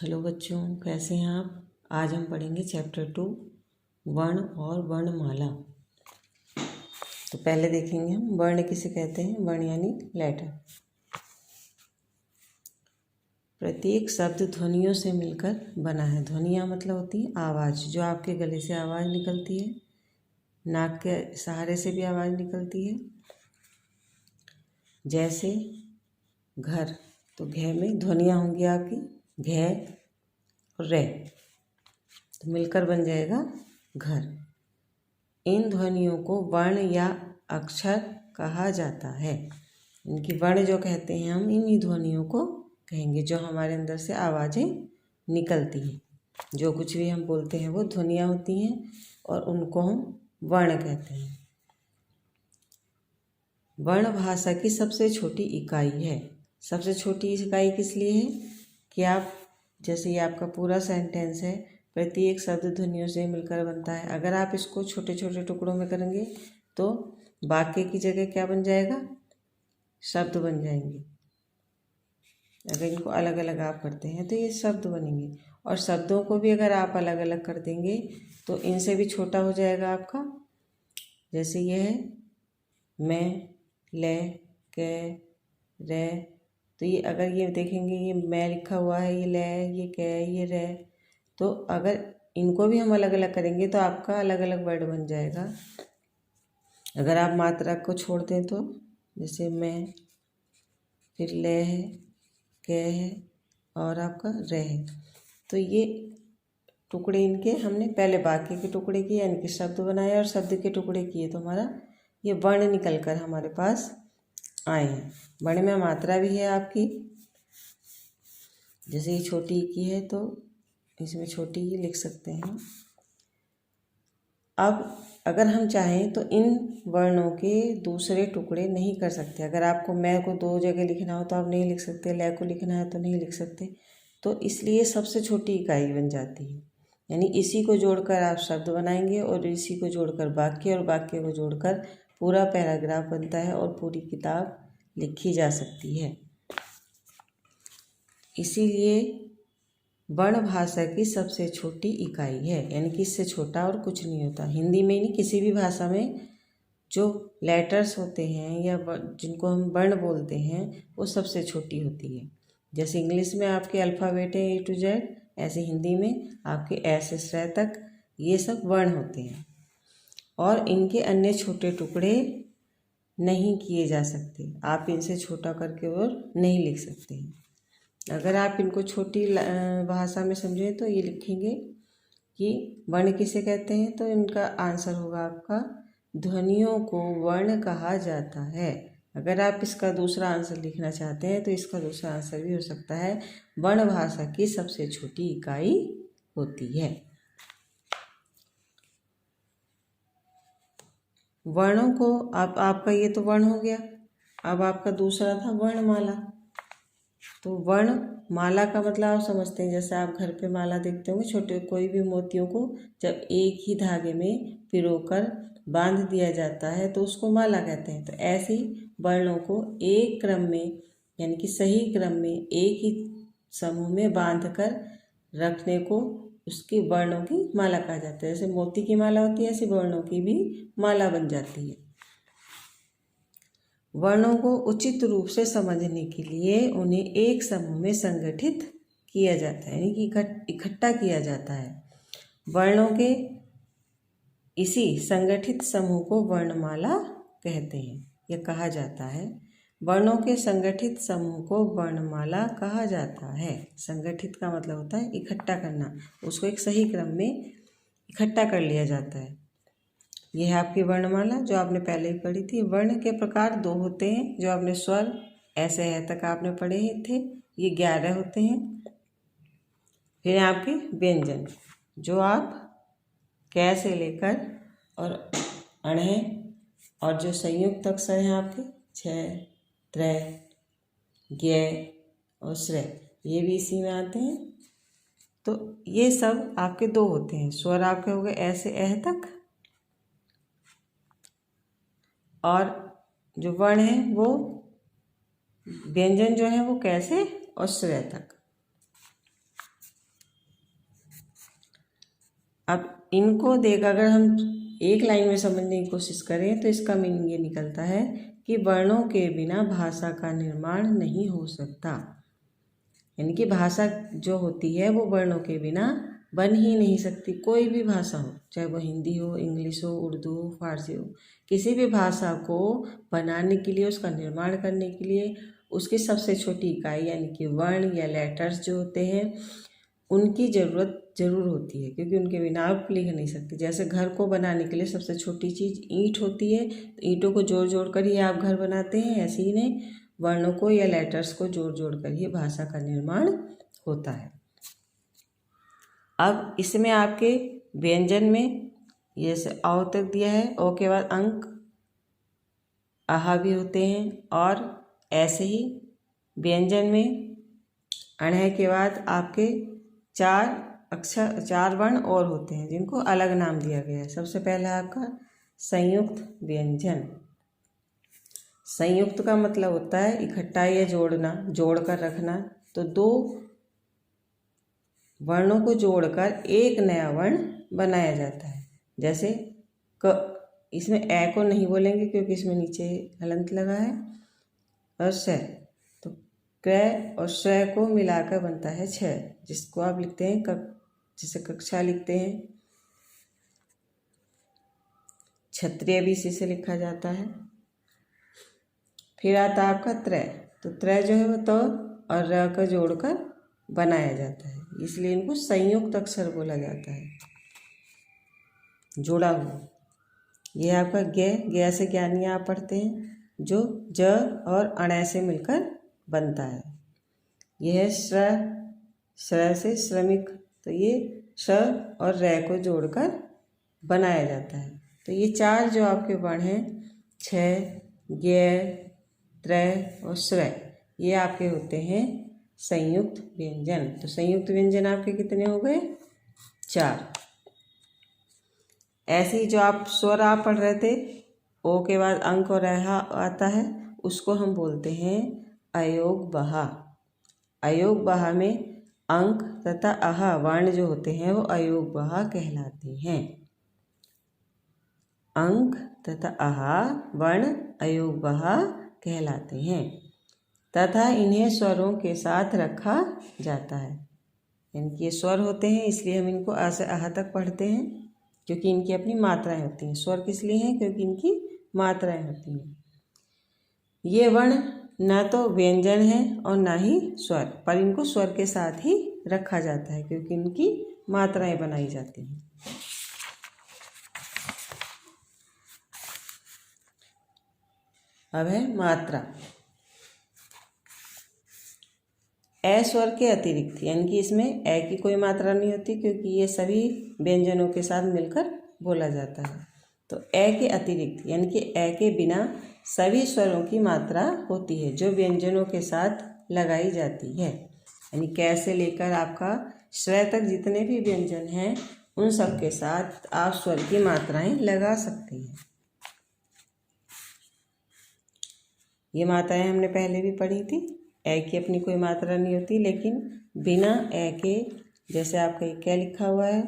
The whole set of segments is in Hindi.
हेलो बच्चों, कैसे हैं आप। आज हम पढ़ेंगे चैप्टर 2 वर्ण और वर्णमाला। तो पहले देखेंगे हम वर्ण किसे कहते हैं। वर्ण यानी लेटर। प्रत्येक शब्द ध्वनियों से मिलकर बना है। ध्वनियाँ मतलब होती है आवाज़, जो आपके गले से आवाज़ निकलती है, नाक के सहारे से भी आवाज़ निकलती है। जैसे घर, तो घ में ध्वनियाँ होंगी आपकी घ और रे, तो मिलकर बन जाएगा घर। इन ध्वनियों को वर्ण या अक्षर कहा जाता है। इनकी वर्ण जो कहते हैं हम, इन्हीं ध्वनियों को कहेंगे जो हमारे अंदर से आवाज़ें निकलती हैं। जो कुछ भी हम बोलते हैं वो ध्वनियाँ होती हैं और उनको हम वर्ण कहते हैं। वर्ण भाषा की सबसे छोटी इकाई है। सबसे छोटी इकाई किस लिए है कि आप, जैसे ये आपका पूरा सेंटेंस है, प्रत्येक शब्द ध्वनियों से मिलकर बनता है। अगर आप इसको छोटे छोटे टुकड़ों में करेंगे तो वाक्य की जगह क्या बन जाएगा, शब्द बन जाएंगे। अगर इनको अलग अलग आप करते हैं तो ये शब्द बनेंगे, और शब्दों को भी अगर आप अलग अलग कर देंगे तो इनसे भी छोटा हो जाएगा आपका। जैसे ये है मैं, ले, के, रे, तो ये अगर ये देखेंगे, ये मैं लिखा हुआ है, ये ले, ये के, ये रे, तो अगर इनको भी हम अलग अलग करेंगे तो आपका अलग अलग वर्ड बन जाएगा। अगर आप मात्रा को छोड़ दें तो जैसे मैं, फिर ले है, के है और आपका रे है, तो ये टुकड़े इनके हमने पहले वाक्य के टुकड़े किए, यानी कि शब्द बनाए, और शब्द के टुकड़े किए तो हमारा ये वर्ण निकल कर हमारे पास आए हैं। वर्ण में मात्रा भी है आपकी। जैसे ये छोटी की है तो इसमें छोटी ही लिख सकते हैं। अब अगर हम चाहें तो इन वर्णों के दूसरे टुकड़े नहीं कर सकते। अगर आपको मैं को 2 जगह लिखना हो तो आप नहीं लिख सकते, ले को लिखना है तो नहीं लिख सकते, तो इसलिए सबसे छोटी इकाई बन जाती है। यानी इसी को जोड़कर आप शब्द बनाएंगे और इसी को जोड़कर वाक्य, और वाक्य को जोड़कर पूरा पैराग्राफ बनता है और पूरी किताब लिखी जा सकती है। इसीलिए वर्ण भाषा की सबसे छोटी इकाई है, यानी कि इससे छोटा और कुछ नहीं होता। हिंदी में नहीं, किसी भी भाषा में जो लेटर्स होते हैं या जिनको हम वर्ण बोलते हैं वो सबसे छोटी होती है। जैसे इंग्लिश में आपके अल्फ़ाबेट है A to Z, ऐसे हिंदी में आपके S से श तक ये सब वर्ण होते हैं, और इनके अन्य छोटे टुकड़े नहीं किए जा सकते। आप इनसे छोटा करके और नहीं लिख सकते हैं। अगर आप इनको छोटी भाषा में समझें तो ये लिखेंगे कि वर्ण किसे कहते हैं, तो इनका आंसर होगा आपका ध्वनियों को वर्ण कहा जाता है। अगर आप इसका दूसरा आंसर लिखना चाहते हैं तो इसका दूसरा आंसर भी हो सकता है वर्ण भाषा की सबसे छोटी इकाई होती है। वर्णों को आपका ये तो वर्ण हो गया। अब आपका दूसरा था वर्णमाला। तो वर्ण माला का मतलब आप समझते हैं, जैसे आप घर पे माला देखते होंगे, छोटे कोई भी मोतियों को जब एक ही धागे में पिरोकर बांध दिया जाता है तो उसको माला कहते हैं। तो ऐसे ही वर्णों को एक क्रम में, यानी कि सही क्रम में एक ही समूह में बांध कर रखने को उसकी वर्णों की माला कहा जाता है। जैसे मोती की माला होती है, ऐसी वर्णों की भी माला बन जाती है। वर्णों को उचित रूप से समझने के लिए उन्हें एक समूह में संगठित किया जाता है, यानी कि इकट्ठा किया जाता है। वर्णों के इसी संगठित समूह को वर्णमाला कहते हैं या कहा जाता है। वर्णों के संगठित समूह को वर्णमाला कहा जाता है। संगठित का मतलब होता है इकट्ठा करना, उसको एक सही क्रम में इकट्ठा कर लिया जाता है। यह है आपकी वर्णमाला जो आपने पहले ही पढ़ी थी। वर्ण के प्रकार 2 होते हैं, जो आपने स्वर ऐसे है तक आपने पढ़े थे, ये 11 होते हैं। फिर आपके व्यंजन, जो आप कै से लेकर और अण्हे, और जो संयुक्त अक्षर हैं आपके 6, त्रै, ज्ञ और श्रै, ये भी इसी में आते हैं। तो ये सब आपके 2 होते हैं। स्वर आपके हो गए ऐसे एह तक, और जो वर्ण है वो व्यंजन जो है वो कैसे और श्रै तक। अब इनको देख अगर हम एक लाइन में समझने की कोशिश करें तो इसका मीनिंग ये निकलता है कि वर्णों के बिना भाषा का निर्माण नहीं हो सकता। यानी कि भाषा जो होती है वो वर्णों के बिना बन ही नहीं सकती। कोई भी भाषा हो, चाहे वो हिंदी हो, इंग्लिश हो, उर्दू हो, फारसी हो, किसी भी भाषा को बनाने के लिए, उसका निर्माण करने के लिए उसकी सबसे छोटी इकाई यानी कि वर्ण या लेटर्स जो होते हैं उनकी ज़रूरत ज़रूर होती है, क्योंकि उनके बिना आप लिख नहीं सकते। जैसे घर को बनाने के लिए सबसे छोटी चीज़ ईंट होती है, तो ईंटों को जोड़ जोड़ कर ही आप घर बनाते हैं, ऐसे ही ने वर्णों को या लेटर्स को जोड़ जोड़ कर ही भाषा का निर्माण होता है। अब इसमें आपके व्यंजन में ये से औ तक दिया है, ओ के बाद अंक आहा भी होते हैं, और ऐसे ही व्यंजन में अणह के बाद आपके 4 अक्षर 4 वर्ण और होते हैं जिनको अलग नाम दिया गया है। सबसे पहला आपका संयुक्त व्यंजन। संयुक्त का मतलब होता है इकट्ठा या जोड़ना, जोड़ कर रखना। तो 2 वर्णों को जोड़कर एक नया वर्ण बनाया जाता है। जैसे क, इसमें ए को नहीं बोलेंगे क्योंकि इसमें नीचे हलंत लगा है, और स, तो क और श को मिलाकर बनता है छ, जिसको आप लिखते हैं जैसे कक्षा लिखते हैं। क्षत्रिय भी इसी से लिखा जाता है। फिर आता है आपका त्रय। तो त्रय जो है वो तो और र का जोड़कर बनाया जाता है, इसलिए इनको संयुक्त अक्षर बोला जाता है, जुड़ा हुआ। यह आपका ज्ञ से ज्ञानी आप पढ़ते हैं, जो ज और अणय से मिलकर बनता है। यह है श्र से श्रमिक, तो ये श और रै को जोड़कर बनाया जाता है। तो ये 4 जो आपके वर्ण हैं, छ, ज्ञ, त्रय और श्रय, ये आपके होते हैं संयुक्त व्यंजन। तो संयुक्त व्यंजन आपके कितने हो गए? 4। ऐसे ही जो आप स्वर आप पढ़ रहे थे, ओ के बाद अंक और आहा आता है, उसको हम बोलते हैं अयोग बहा। अयोग बहा में अंक तथा आहा वर्ण जो होते हैं वो अयोग बहा कहलाते हैं। अंक तथा आहा वर्ण अयोग बहा कहलाते हैं तथा इन्हें स्वरों के साथ रखा जाता है। यानी कि ये स्वर होते हैं, इसलिए हम इनको आ से आहा तक पढ़ते हैं, क्योंकि इनकी अपनी मात्राएं होती हैं। स्वर किस लिए हैं? क्योंकि इनकी मात्राएं होती हैं। ये वर्ण न तो व्यंजन है और ना ही स्वर, पर इनको स्वर के साथ ही रखा जाता है क्योंकि इनकी मात्राएं बनाई जाती हैं। अब है मात्रा। ए स्वर के अतिरिक्त, यानी कि इसमें ए की कोई मात्रा नहीं होती क्योंकि ये सभी व्यंजनों के साथ मिलकर बोला जाता है। तो ए के अतिरिक्त यानी कि ए के बिना सभी स्वरों की मात्रा होती है जो व्यंजनों के साथ लगाई जाती है। यानी कै से लेकर आपका श्रय तक जितने भी व्यंजन हैं उन सब के साथ आप स्वर की मात्राएं लगा सकते हैं। ये मात्राएं हमने पहले भी पढ़ी थी। ए की अपनी कोई मात्रा नहीं होती, लेकिन बिना ए के, जैसे आपका ये क्या लिखा हुआ है,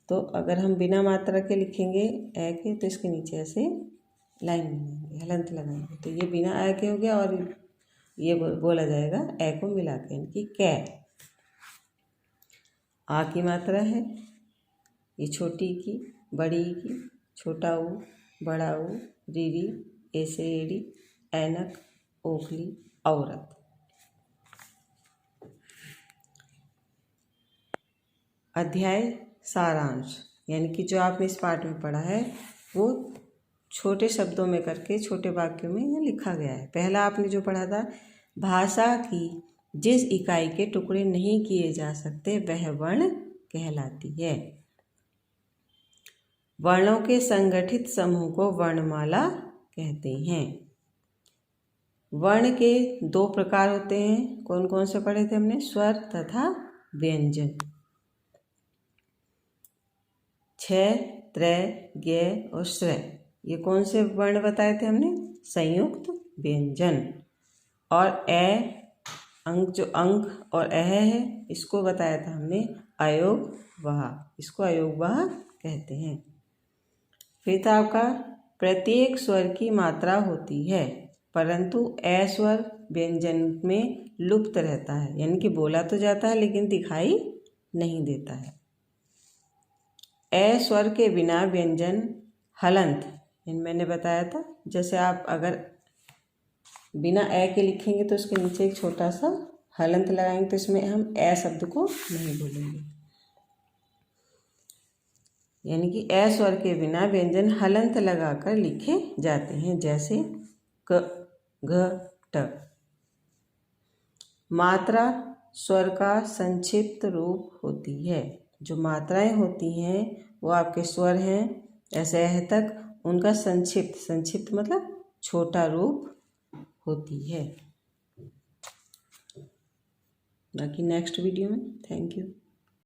तो अगर हम बिना मात्रा के लिखेंगे ए के तो इसके नीचे ऐसे लाइन बनाएंगे, हलंत लगाएंगे, तो ये बिना ए के हो गया और ये बोला जाएगा ए को मिला के, यानी कि कै। आ की मात्रा है, ये छोटी की, बड़ी की, छोटा ऊ, बड़ा ऊ, रीरी, ऐसे एड़ी, ऐनक, ओखली, औरत। अध्याय सारांश, यानी कि जो आपने इस पाठ में पढ़ा है वो छोटे शब्दों में करके छोटे वाक्यों में ये लिखा गया है। पहला आपने जो पढ़ा था, भाषा की जिस इकाई के टुकड़े नहीं किए जा सकते वह वर्ण कहलाती है। वर्णों के संगठित समूह को वर्णमाला कहते हैं। वर्ण के 2 प्रकार होते हैं, कौन कौन से पढ़े थे हमने? स्वर तथा व्यंजन। छ, त्रय, ज्ञ और श्रय, ये कौन से वर्ण बताए थे हमने? संयुक्त व्यंजन। और ए, अंक और अह है इसको बताया था हमने अयोगवाह, इसको अयोगवाह कहते हैं। फिर था आपका प्रत्येक स्वर की मात्रा होती है परंतु ए स्वर व्यंजन में लुप्त रहता है, यानी कि बोला तो जाता है लेकिन दिखाई नहीं देता है। ए स्वर के बिना व्यंजन हलंत, मैंने बताया था जैसे आप अगर बिना ए के लिखेंगे तो उसके नीचे एक छोटा सा हलंत लगाएंगे तो इसमें हम ए शब्द को नहीं बोलेंगे, यानी कि ए स्वर के बिना व्यंजन हलंत लगाकर लिखे जाते हैं, जैसे क घ ट। मात्रा स्वर का संक्षिप्त रूप होती है, जो मात्राएं होती हैं वो आपके स्वर हैं ऐसे अह तक, उनका संक्षिप्त मतलब छोटा रूप होती है। बाकी नेक्स्ट वीडियो में। Thank you.